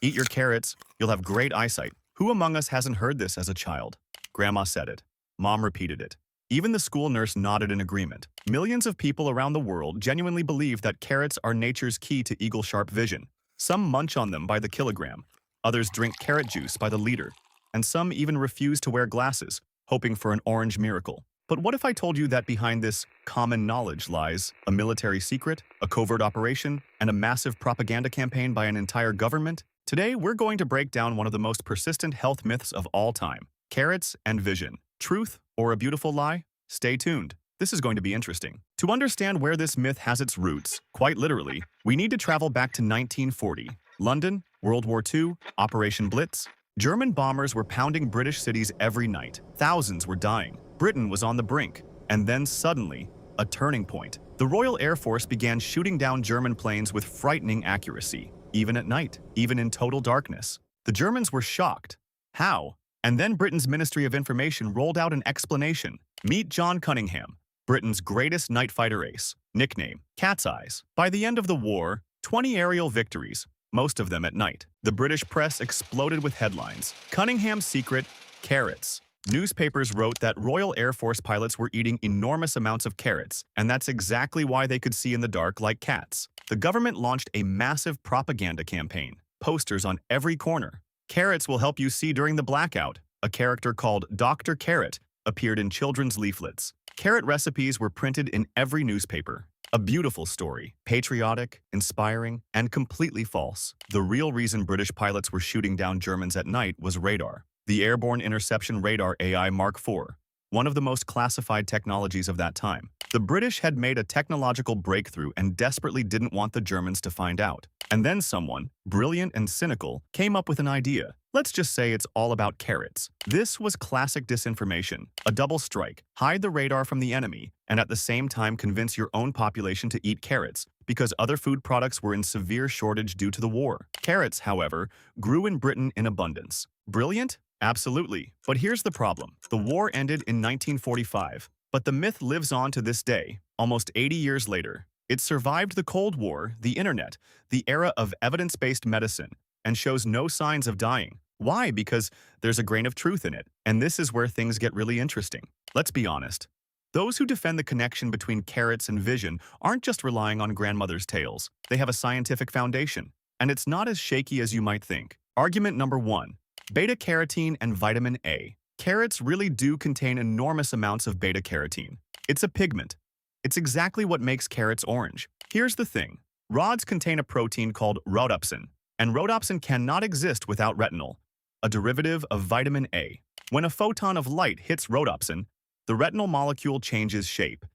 Eat your carrots, you'll have great eyesight. Who among us hasn't heard this as a child? Grandma said it. Mom repeated it. Even the school nurse nodded in agreement. Millions of people around the world genuinely believe that carrots are nature's key to eagle-sharp vision. Some munch on them by the kilogram, others drink carrot juice by the liter, and some even refuse to wear glasses, hoping for an orange miracle. But what if I told you that behind this common knowledge lies a military secret, a covert operation, and a massive propaganda campaign by an entire government? Today, we're going to break down one of the most persistent health myths of all time: carrots and vision. Truth or a beautiful lie? Stay tuned. This is going to be interesting. To understand where this myth has its roots, quite literally, we need to travel back to 1940. London, World War II, Operation Blitz. German bombers were pounding British cities every night. Thousands were dying. Britain was on the brink. And then suddenly, a turning point. The Royal Air Force began shooting down German planes with frightening accuracy, even at night, even in total darkness. The Germans were shocked. How? And then Britain's Ministry of Information rolled out an explanation. Meet John Cunningham, Britain's greatest night fighter ace, nickname Cat's Eyes. By the end of the war, 20 aerial victories, most of them at night. The British press exploded with headlines. Cunningham's secret: carrots. Newspapers wrote that Royal Air Force pilots were eating enormous amounts of carrots, and that's exactly why they could see in the dark like cats. The government launched a massive propaganda campaign. Posters on every corner. Carrots will help you see during the blackout. A character called Dr. Carrot appeared in children's leaflets. Carrot recipes were printed in every newspaper. A beautiful story, patriotic, inspiring, and completely false. The real reason British pilots were shooting down Germans at night was radar. The Airborne Interception Radar AI Mark IV, one of the most classified technologies of that time. The British had made a technological breakthrough and desperately didn't want the Germans to find out. And then someone, brilliant and cynical, came up with an idea. Let's just say it's all about carrots. This was classic disinformation, a double strike. Hide the radar from the enemy, and at the same time convince your own population to eat carrots, because other food products were in severe shortage due to the war. Carrots, however, grew in Britain in abundance. Brilliant? Absolutely. But here's the problem. The war ended in 1945, but the myth lives on to this day, almost 80 years later. It survived the Cold War, the internet, the era of evidence-based medicine, and shows no signs of dying. Why? Because there's a grain of truth in it. And this is where things get really interesting. Let's be honest. Those who defend the connection between carrots and vision aren't just relying on grandmother's tales. They have a scientific foundation, and it's not as shaky as you might think. Argument number 1. Beta-carotene and vitamin A. Carrots really do contain enormous amounts of beta-carotene. It's a pigment. It's exactly what makes carrots orange. Here's the thing. Rods contain a protein called rhodopsin, and rhodopsin cannot exist without retinol, a derivative of vitamin A. When a photon of light hits rhodopsin, the retinol molecule changes shape,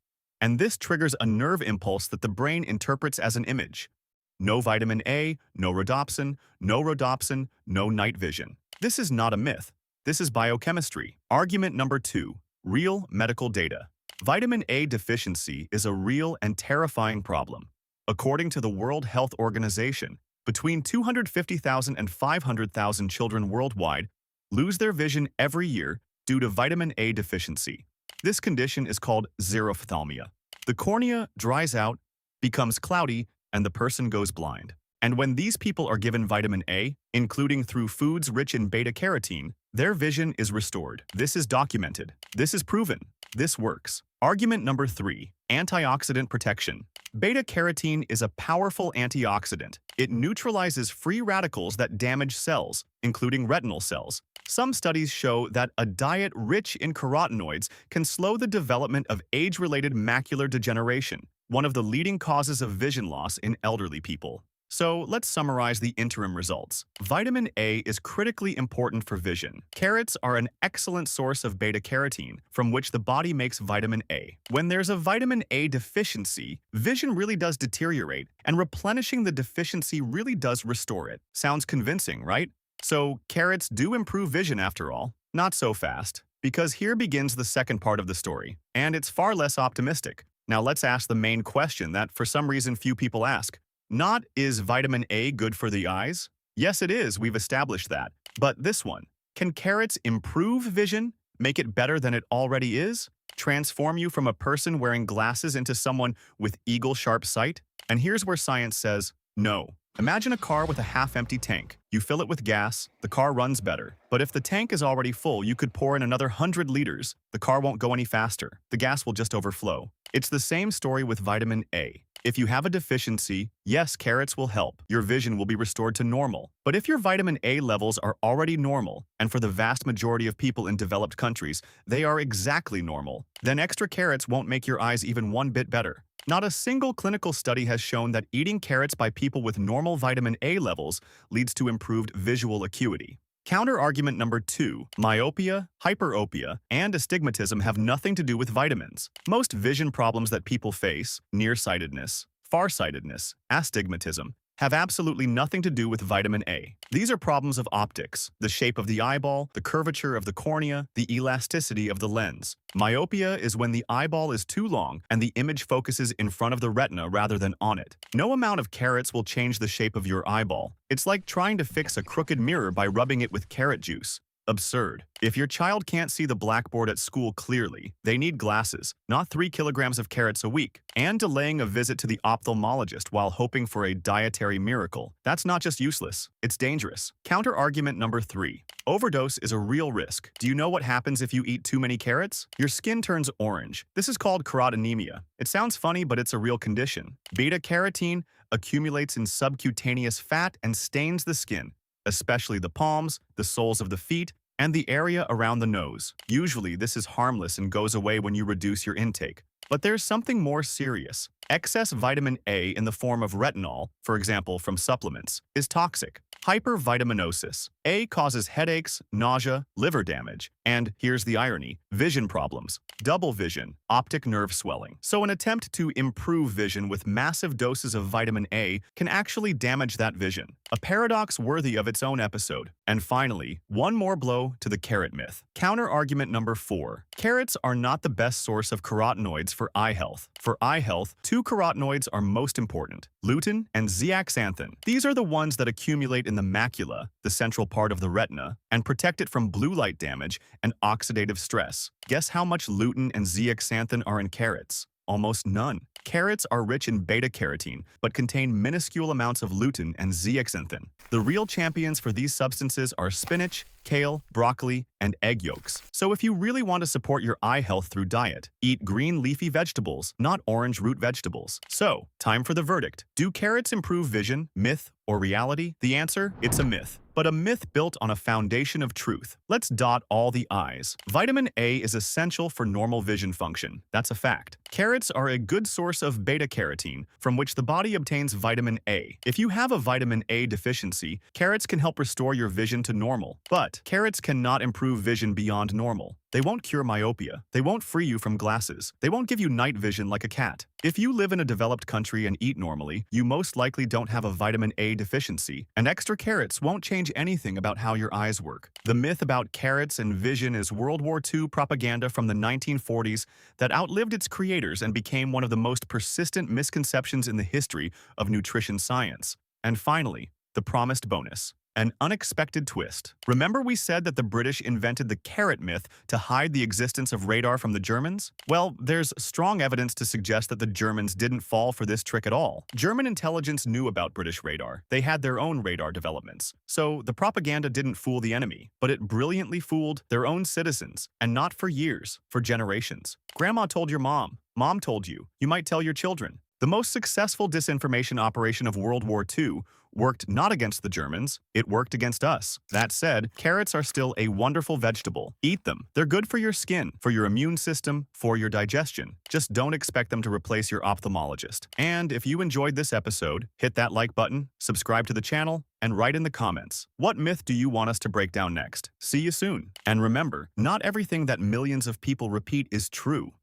and this triggers a nerve impulse that the brain interprets as an image. No vitamin A, no rhodopsin, no night vision. This is not a myth. This is biochemistry. Argument number 2. Real medical data. Vitamin A deficiency is a real and terrifying problem. According to the World Health Organization, between 250,000 and 500,000 children worldwide lose their vision every year due to vitamin A deficiency. This condition is called xerophthalmia. The cornea dries out, becomes cloudy, and the person goes blind. And when these people are given vitamin A, including through foods rich in beta-carotene, their vision is restored. This is documented. This is proven. This works. Argument number 3. Antioxidant protection. Beta-carotene is a powerful antioxidant. It neutralizes free radicals that damage cells, including retinal cells. Some studies show that a diet rich in carotenoids can slow the development of age-related macular degeneration, one of the leading causes of vision loss in elderly people. So let's summarize the interim results. Vitamin A is critically important for vision. Carrots are an excellent source of beta-carotene, from which the body makes vitamin A. When there's a vitamin A deficiency, vision really does deteriorate, and replenishing the deficiency really does restore it. Sounds convincing, right? So carrots do improve vision after all. Not so fast, because here begins the second part of the story, and it's far less optimistic. Now let's ask the main question that for some reason few people ask. Not, is vitamin A good for the eyes? Yes, it is, we've established that. But this one, can carrots improve vision, make it better than it already is? Transform you from a person wearing glasses into someone with eagle-sharp sight? And here's where science says, no. Imagine a car with a half-empty tank. You fill it with gas, the car runs better. But if the tank is already full, you could pour in another 100 liters. The car won't go any faster. The gas will just overflow. It's the same story with vitamin A. If you have a deficiency, yes, carrots will help. Your vision will be restored to normal. But if your vitamin A levels are already normal, and for the vast majority of people in developed countries, they are exactly normal, then extra carrots won't make your eyes even one bit better. Not a single clinical study has shown that eating carrots by people with normal vitamin A levels leads to improved visual acuity. Counter-argument number 2, myopia, hyperopia, and astigmatism have nothing to do with vitamins. Most vision problems that people face, nearsightedness, farsightedness, astigmatism, have absolutely nothing to do with vitamin A. These are problems of optics, the shape of the eyeball, the curvature of the cornea, the elasticity of the lens. Myopia is when the eyeball is too long and the image focuses in front of the retina rather than on it. No amount of carrots will change the shape of your eyeball. It's like trying to fix a crooked mirror by rubbing it with carrot juice. Absurd. If your child can't see the blackboard at school clearly, they need glasses, not 3 kilograms of carrots a week, and delaying a visit to the ophthalmologist while hoping for a dietary miracle. That's not just useless, it's dangerous. Counter-argument number 3. Overdose is a real risk. Do you know what happens if you eat too many carrots? Your skin turns orange. This is called carotenemia. It sounds funny, but it's a real condition. Beta-carotene accumulates in subcutaneous fat and stains the skin, especially the palms, the soles of the feet, and the area around the nose. Usually, this is harmless and goes away when you reduce your intake. But there's something more serious. Excess vitamin A in the form of retinol, for example from supplements, is toxic. Hypervitaminosis. A causes headaches, nausea, liver damage, and, here's the irony, vision problems. Double vision, optic nerve swelling. So an attempt to improve vision with massive doses of vitamin A can actually damage that vision. A paradox worthy of its own episode. And finally, one more blow to the carrot myth. Counter-argument number 4. Carrots are not the best source of carotenoids for eye health. For eye health, 2 carotenoids are most important: lutein and zeaxanthin. These are the ones that accumulate in the macula, the central part of the retina, and protect it from blue light damage and oxidative stress. Guess how much lutein and zeaxanthin are in carrots? Almost none. Carrots are rich in beta-carotene, but contain minuscule amounts of lutein and zeaxanthin. The real champions for these substances are spinach, kale, broccoli, and egg yolks. So if you really want to support your eye health through diet, eat green leafy vegetables, not orange root vegetables. So, time for the verdict. Do carrots improve vision, myth, or reality? The answer? It's a myth. But a myth built on a foundation of truth. Let's dot all the I's. Vitamin A is essential for normal vision function. That's a fact. Carrots are a good source of beta-carotene, from which the body obtains vitamin A. If you have a vitamin A deficiency, carrots can help restore your vision to normal. But carrots cannot improve vision beyond normal. They won't cure myopia. They won't free you from glasses. They won't give you night vision like a cat. If you live in a developed country and eat normally, you most likely don't have a vitamin A deficiency, and extra carrots won't change anything about how your eyes work. The myth about carrots and vision is World War II propaganda from the 1940s that outlived its creators and became one of the most persistent misconceptions in the history of nutrition science. And finally, the promised bonus. An unexpected twist. Remember we said that the British invented the carrot myth to hide the existence of radar from the Germans? Well, there's strong evidence to suggest that the Germans didn't fall for this trick at all. German intelligence knew about British radar. They had their own radar developments. So the propaganda didn't fool the enemy, but it brilliantly fooled their own citizens, and not for years, for generations. Grandma told your mom. Mom told you. You might tell your children. The most successful disinformation operation of World War II worked not against the Germans, it worked against us. That said, carrots are still a wonderful vegetable. Eat them. They're good for your skin, for your immune system, for your digestion. Just don't expect them to replace your ophthalmologist. And if you enjoyed this episode, hit that like button, subscribe to the channel, and write in the comments, what myth do you want us to break down next? See you soon. And remember, not everything that millions of people repeat is true.